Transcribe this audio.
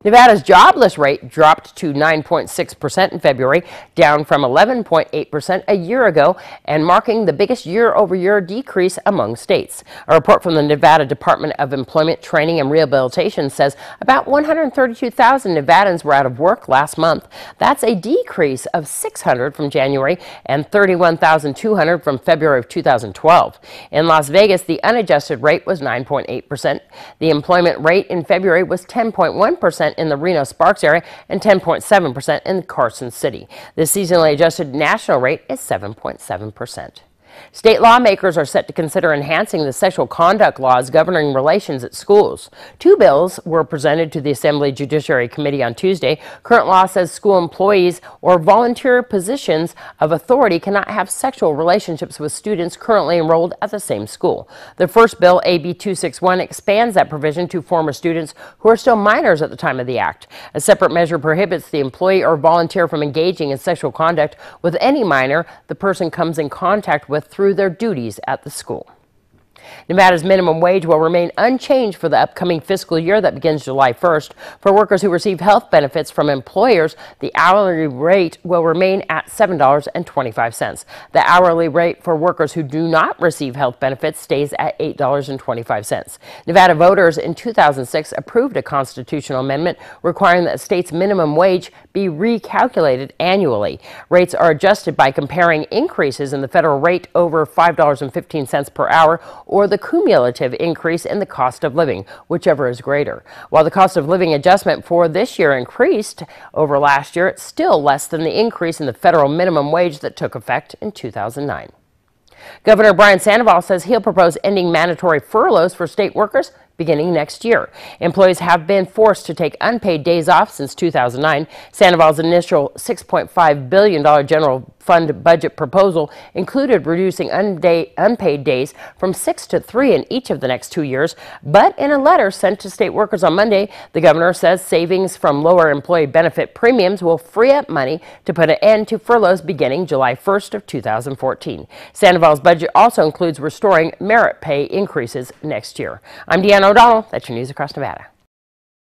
Nevada's jobless rate dropped to 9.6% in February, down from 11.8% a year ago, and marking the biggest year-over-year decrease among states. A report from the Nevada Department of Employment, Training and Rehabilitation says about 132,000 Nevadans were out of work last month. That's a decrease of 600 from January and 31,200 from February of 2012. In Las Vegas, the unadjusted rate was 9.8%. The employment rate in February was 10.1%. In the Reno-Sparks area and 10.7% in Carson City. The seasonally adjusted national rate is 7.7%. State lawmakers are set to consider enhancing the sexual conduct laws governing relations at schools. Two bills were presented to the Assembly Judiciary Committee on Tuesday. Current law says school employees or volunteer positions of authority cannot have sexual relationships with students currently enrolled at the same school. The first bill, AB 261, expands that provision to former students who are still minors at the time of the act. A separate measure prohibits the employee or volunteer from engaging in sexual conduct with any minor the person comes in contact with through their duties at the school. Nevada's minimum wage will remain unchanged for the upcoming fiscal year that begins July 1st. For workers who receive health benefits from employers, the hourly rate will remain at $7.25. The hourly rate for workers who do not receive health benefits stays at $8.25. Nevada voters in 2006 approved a constitutional amendment requiring that the state's minimum wage be recalculated annually. Rates are adjusted by comparing increases in the federal rate over $5.15 per hour or the cumulative increase in the cost of living, whichever is greater. While the cost of living adjustment for this year increased over last year, it's still less than the increase in the federal minimum wage that took effect in 2009. Governor Brian Sandoval says he'll propose ending mandatory furloughs for state workers beginning next year. Employees have been forced to take unpaid days off since 2009. Sandoval's initial $6.5 billion general fund budget proposal included reducing unpaid days from 6 to 3 in each of the next 2 years. But in a letter sent to state workers on Monday, the governor says savings from lower employee benefit premiums will free up money to put an end to furloughs beginning July 1st of 2014. Sandoval's budget also includes restoring merit pay increases next year. I'm Deanna O'Donnell. That's your news across Nevada.